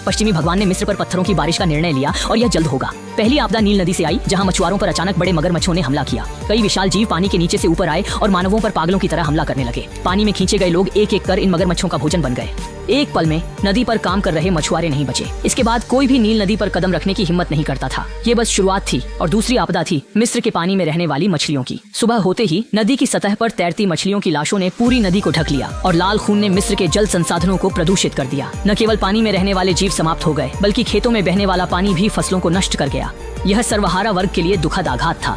पश्चिमी भगवान ने मिस्र पर पत्थरों की बारिश का निर्णय लिया और यह जल्द होगा। पहली आपदा नील नदी से आई, जहां मछुआरों पर अचानक बड़े मगरमच्छों ने हमला किया। कई विशाल जीव पानी के नीचे से ऊपर आए और मानवों पर पागलों की तरह हमला करने लगे। पानी में खींचे गए लोग एक एक कर इन मगरमच्छों का भोजन बन गए। एक पल में नदी पर काम कर रहे मछुआरे नहीं बचे। इसके बाद कोई भी नील नदी पर कदम रखने की हिम्मत नहीं करता था। ये बस शुरुआत थी और दूसरी आपदा थी मिस्र के पानी में रहने वाली मछलियों की। सुबह होते ही नदी की सतह पर तैरती मछलियों की लाशों ने पूरी नदी को ढक लिया और लाल खून ने मिस्र के जल संसाधनों को प्रदूषित कर दिया। न केवल पानी में रहने वाले जीव समाप्त हो गए, बल्कि खेतों में बहने वाला पानी भी फसलों को नष्ट कर गया। यह सर्वहारा वर्ग के लिए दुखद आघात था।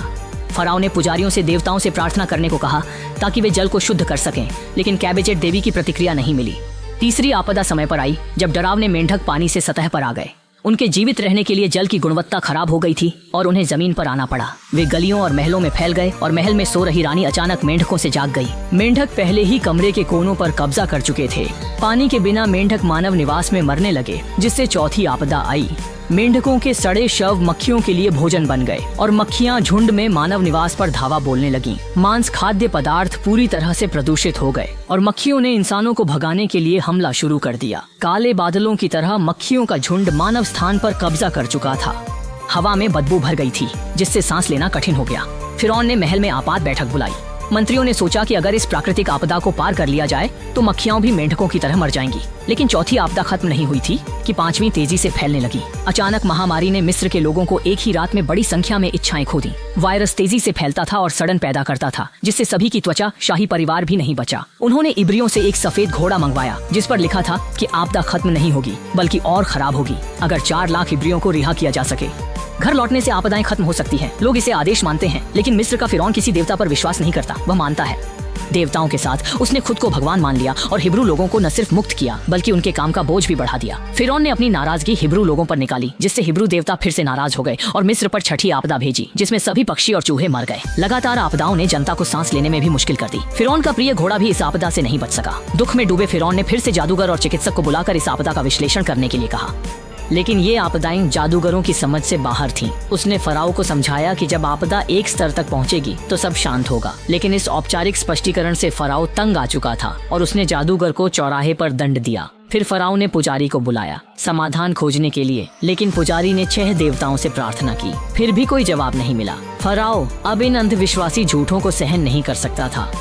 फराओ ने पुजारियों से देवताओं से प्रार्थना करने को कहा ताकि वे जल को शुद्ध कर सकें, लेकिन कैबेजेट देवी की प्रतिक्रिया नहीं मिली। तीसरी आपदा समय पर आई जब डरावने मेंढक पानी से सतह पर आ गए। उनके जीवित रहने के लिए जल की गुणवत्ता खराब हो गई थी और उन्हें जमीन पर आना पड़ा। वे गलियों और महलों में फैल गए और महल में सो रही रानी अचानक मेंढकों से जाग गई। मेंढक पहले ही कमरे के कोनों पर कब्जा कर चुके थे। पानी के बिना मेंढक मानव निवास में मरने लगे, जिससे चौथी आपदा आई। मेंढकों के सड़े शव मक्खियों के लिए भोजन बन गए और मक्खियां झुंड में मानव निवास पर धावा बोलने लगीं। मांस खाद्य पदार्थ पूरी तरह से प्रदूषित हो गए और मक्खियों ने इंसानों को भगाने के लिए हमला शुरू कर दिया। काले बादलों की तरह मक्खियों का झुंड मानव स्थान पर कब्जा कर चुका था। हवा में बदबू भर गई थी, जिससे सांस लेना कठिन हो गया। फिरौन ने महल में आपात बैठक बुलाई। मंत्रियों ने सोचा कि अगर इस प्राकृतिक आपदा को पार कर लिया जाए तो मक्खियां भी मेंढकों की तरह मर जाएंगी। लेकिन चौथी आपदा खत्म नहीं हुई थी कि पांचवी तेजी से फैलने लगी। अचानक महामारी ने मिस्र के लोगों को एक ही रात में बड़ी संख्या में इच्छाएं खो दी। वायरस तेजी से फैलता था और सड़न पैदा करता था, जिससे सभी की त्वचा, शाही परिवार भी नहीं बचा। उन्होंने इब्रियों से एक सफेद घोड़ा मंगवाया, जिस पर लिखा था कि आपदा खत्म नहीं होगी बल्कि और खराब होगी अगर 4 लाख इब्रियों को रिहा किया जा सके। घर लौटने से आपदाएं खत्म हो सकती हैं। लोग इसे आदेश मानते हैं, लेकिन मिस्र का फिरौन किसी देवता पर विश्वास नहीं करता। वह मानता है देवताओं के साथ उसने खुद को भगवान मान लिया और हिब्रू लोगों को न सिर्फ मुक्त किया बल्कि उनके काम का बोझ भी बढ़ा दिया। फिरौन ने अपनी नाराजगी हिब्रू लोगों पर निकाली, जिससे हिब्रू देवता फिर से नाराज हो गए और मिस्र पर छठी आपदा भेजी, जिसमें सभी पक्षी और चूहे मर गए। लगातार आपदाओं ने जनता को सांस लेने में भी मुश्किल कर दी। फिरौन का प्रिय घोड़ा भी इस आपदा से नहीं बच सका। दुख में डूबे फिरौन ने फिर से जादूगर और चिकित्सक को बुलाकर इस आपदा का विश्लेषण करने के लिए कहा, लेकिन ये आपदाएं जादूगरों की समझ से बाहर थीं। उसने फराओ को समझाया कि जब आपदा एक स्तर तक पहुंचेगी तो सब शांत होगा। लेकिन इस औपचारिक स्पष्टीकरण से फराओ तंग आ चुका था और उसने जादूगर को चौराहे पर दंड दिया। फिर फराओ ने पुजारी को बुलाया समाधान खोजने के लिए, लेकिन पुजारी ने 6 देवताओं से प्रार्थना की, फिर भी कोई जवाब नहीं मिला। फराओ अब इन अंधविश्वासी झूठों को सहन नहीं कर सकता था।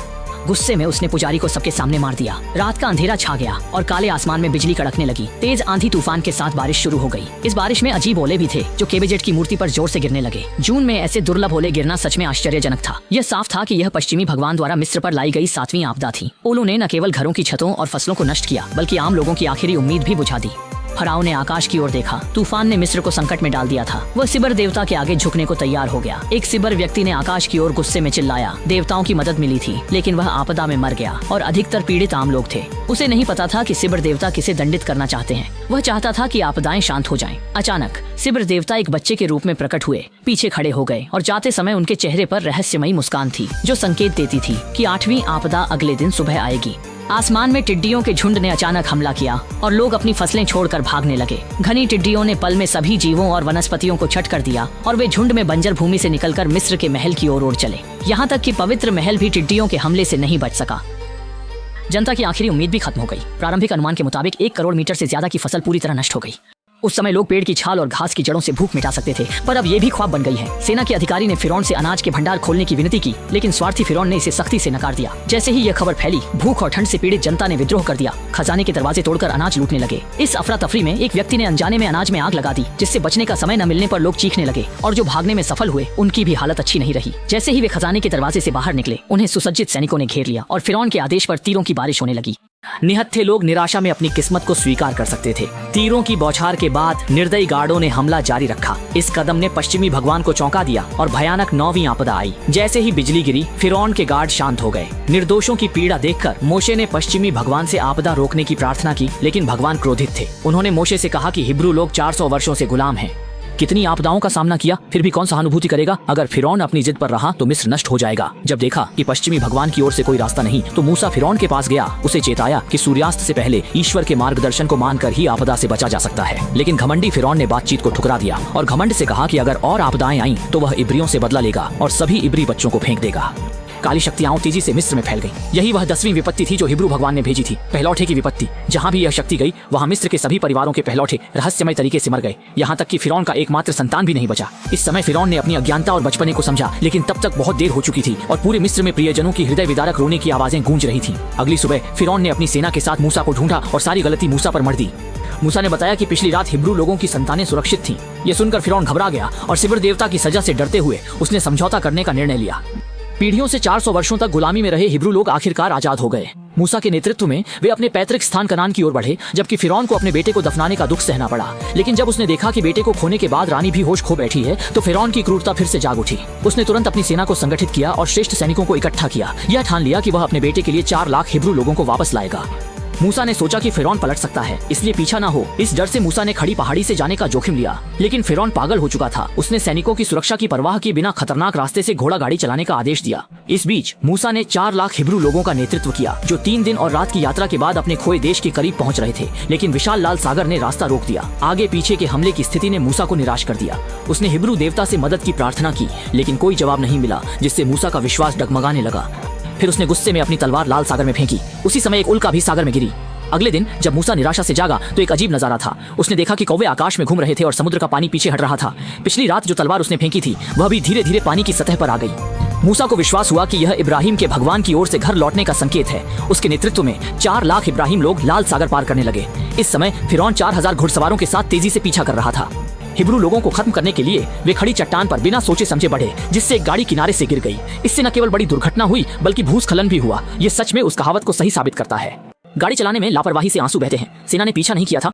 गुस्से में उसने पुजारी को सबके सामने मार दिया। रात का अंधेरा छा गया और काले आसमान में बिजली कड़कने लगी। तेज आंधी तूफान के साथ बारिश शुरू हो गई। इस बारिश में अजीब ओले भी थे जो केबेजेट की मूर्ति पर जोर से गिरने लगे। जून में ऐसे दुर्लभ ओले गिरना सच में आश्चर्यजनक था। यह साफ था कि यह पश्चिमी भगवान द्वारा मिस्र पर लाई गई 7वीं आपदा थी। ओलों ने न केवल घरों की छतों और फसलों को नष्ट किया, बल्कि आम लोगों की आखिरी उम्मीद भी बुझा दी। फराओ ने आकाश की ओर देखा। तूफान ने मिस्र को संकट में डाल दिया था। वह सिबर देवता के आगे झुकने को तैयार हो गया। एक सिबर व्यक्ति ने आकाश की ओर गुस्से में चिल्लाया। देवताओं की मदद मिली थी, लेकिन वह आपदा में मर गया और अधिकतर पीड़ित आम लोग थे। उसे नहीं पता था कि सिबर देवता किसे दंडित करना चाहते हैं। वह चाहता था कि आपदाएं शांत हो जाएं। अचानक सिबर देवता एक बच्चे के रूप में प्रकट हुए, पीछे खड़े हो गए और जाते समय उनके चेहरे पर रहस्यमयी मुस्कान थी, जो संकेत देती थी कि 8वीं आपदा अगले दिन सुबह आएगी। आसमान में टिड्डियों के झुंड ने अचानक हमला किया और लोग अपनी फसलें छोड़कर भागने लगे। घनी टिड्डियों ने पल में सभी जीवों और वनस्पतियों को छट कर दिया और वे झुंड में बंजर भूमि से निकलकर मिस्र के महल की ओर उड़ चले। यहाँ तक कि पवित्र महल भी टिड्डियों के हमले से नहीं बच सका। जनता की आखिरी उम्मीद भी खत्म हो गई। प्रारंभिक अनुमान के मुताबिक 1 करोड़ मीटर से ज्यादा की फसल पूरी तरह नष्ट हो गई। उस समय लोग पेड़ की छाल और घास की जड़ों से भूख मिटा सकते थे, पर अब ये भी ख्वाब बन गई है। सेना के अधिकारी ने फिरौन से अनाज के भंडार खोलने की विनती की, लेकिन स्वार्थी फिरौन ने इसे सख्ती से नकार दिया। जैसे ही यह खबर फैली, भूख और ठंड से पीड़ित जनता ने विद्रोह कर दिया। खजाने के दरवाजे तोड़कर अनाज लूटने लगे। इस अफरा तफरी में एक व्यक्ति ने अनजाने में अनाज में आग लगा दी, जिससे बचने का समय न मिलने पर लोग चीखने लगे और जो भागने में सफल हुए उनकी भी हालत अच्छी नहीं रही। जैसे ही वे खजाने के दरवाजे से बाहर निकले, उन्हें सुसज्जित सैनिकों ने घेर लिया और फिरौन के आदेश पर तीरों की बारिश होने लगी। निहत्थे लोग निराशा में अपनी किस्मत को स्वीकार कर सकते थे। तीरों की बौछार के बाद निर्दयी गार्डों ने हमला जारी रखा। इस कदम ने पश्चिमी भगवान को चौंका दिया और भयानक 9वीं आपदा आई। जैसे ही बिजली गिरी, फिरौन के गार्ड शांत हो गए। निर्दोषों की पीड़ा देखकर मोशे ने पश्चिमी भगवान से आपदा रोकने की प्रार्थना की, लेकिन भगवान क्रोधित थे। उन्होंने मोशे से कहा कि हिब्रू लोग 400 वर्षों से गुलाम हैं। कितनी आपदाओं का सामना किया, फिर भी कौन सहानुभूति करेगा? अगर फिरौन अपनी जिद पर रहा तो मिस्र नष्ट हो जाएगा। जब देखा कि पश्चिमी भगवान की ओर से कोई रास्ता नहीं, तो मूसा फिरौन के पास गया। उसे चेताया कि सूर्यास्त से पहले ईश्वर के मार्गदर्शन को मानकर ही आपदा से बचा जा सकता है। लेकिन घमंडी फिरौन ने बातचीत को ठुकरा दिया और घमंड से कहा कि अगर और आपदाएं आईं तो वह इब्रियों से बदला लेगा और सभी इब्री बच्चों को फेंक देगा। काली शक्तियां तेजी से मिस्र में फैल गईं। यही वह 10वीं विपत्ति थी जो हिब्रू भगवान ने भेजी थी, पहलौठे की विपत्ति। जहां भी यह शक्ति गई वहां मिस्र के सभी परिवारों के पहलौठे रहस्यमय तरीके से मर गए, यहाँ तक कि फिरौन का एकमात्र संतान भी नहीं बचा। इस समय फिरौन ने अपनी अज्ञानता और बचपने को समझा, लेकिन तब तक बहुत देर हो चुकी थी और पूरे मिस्र में प्रियजनों की हृदय विदारक रोने की आवाजें गूंज रही थी। अगली सुबह फिरौन ने अपनी सेना के साथ मूसा को ढूंढा और सारी गलती मूसा पर मढ़ दी। मूसा ने बताया कि पिछली रात हिब्रू लोगों की संतानें सुरक्षित थीं। यह सुनकर फिरौन घबरा गया और सिबर देवता की सजा से डरते हुए उसने समझौता करने का निर्णय लिया। पीढ़ियों से 400 वर्षों तक गुलामी में रहे हिब्रू लोग आखिरकार आजाद हो गए। मूसा के नेतृत्व में वे अपने पैतृक स्थान कनान की ओर बढ़े, जबकि फिरौन को अपने बेटे को दफनाने का दुख सहना पड़ा। लेकिन जब उसने देखा कि बेटे को खोने के बाद रानी भी होश खो बैठी है, तो फिरौन की क्रूरता फिर से जाग उठी। उसने तुरंत अपनी सेना को संगठित किया और श्रेष्ठ सैनिकों को इकट्ठा किया। यह ठान लिया कि वह अपने बेटे के लिए 4 लाख हिब्रू लोगों को वापस लाएगा। मूसा ने सोचा कि फिरौन पलट सकता है, इसलिए पीछा ना हो, इस डर से मूसा ने खड़ी पहाड़ी से जाने का जोखिम लिया। लेकिन फिरौन पागल हो चुका था। उसने सैनिकों की सुरक्षा की परवाह किए बिना खतरनाक रास्ते से घोड़ा गाड़ी चलाने का आदेश दिया। इस बीच मूसा ने 4 लाख हिब्रू लोगों का नेतृत्व किया, जो 3 दिन और रात की यात्रा के बाद अपने खोए देश के करीब पहुंच रहे थे। लेकिन विशाल लाल सागर ने रास्ता रोक दिया। आगे पीछे के हमले की स्थिति ने मूसा को निराश कर दिया। उसने हिब्रू देवता से मदद की प्रार्थना की, लेकिन कोई जवाब नहीं मिला, जिससे मूसा का विश्वास डगमगाने लगा। फिर उसने गुस्से में अपनी तलवार लाल सागर में फेंकी। उसी समय एक उल्का भी सागर में गिरी। अगले दिन जब मूसा निराशा से जागा तो एक अजीब नजारा था। उसने देखा कि कौवे आकाश में घूम रहे थे और समुद्र का पानी पीछे हट रहा था। पिछली रात जो तलवार उसने फेंकी थी वह भी धीरे धीरे पानी की सतह पर आ गई। मूसा को विश्वास हुआ कि यह इब्राहिम के भगवान की ओर से घर लौटने का संकेत है। उसके नेतृत्व में 4 लाख इब्राहिम लोग लाल सागर पार करने लगे। इस समय फिरौन 4000 घुड़सवारों के साथ तेजी से पीछा कर रहा था। हिब्रू लोगों को खत्म करने के लिए वे खड़ी चट्टान पर बिना सोचे समझे बढ़े, जिससे एक गाड़ी किनारे से गिर गई। इससे न केवल बड़ी दुर्घटना हुई बल्कि भूस्खलन भी हुआ। ये सच में उस कहावत को सही साबित करता है, गाड़ी चलाने में लापरवाही से आंसू बहते हैं। सेना ने पीछा नहीं किया था,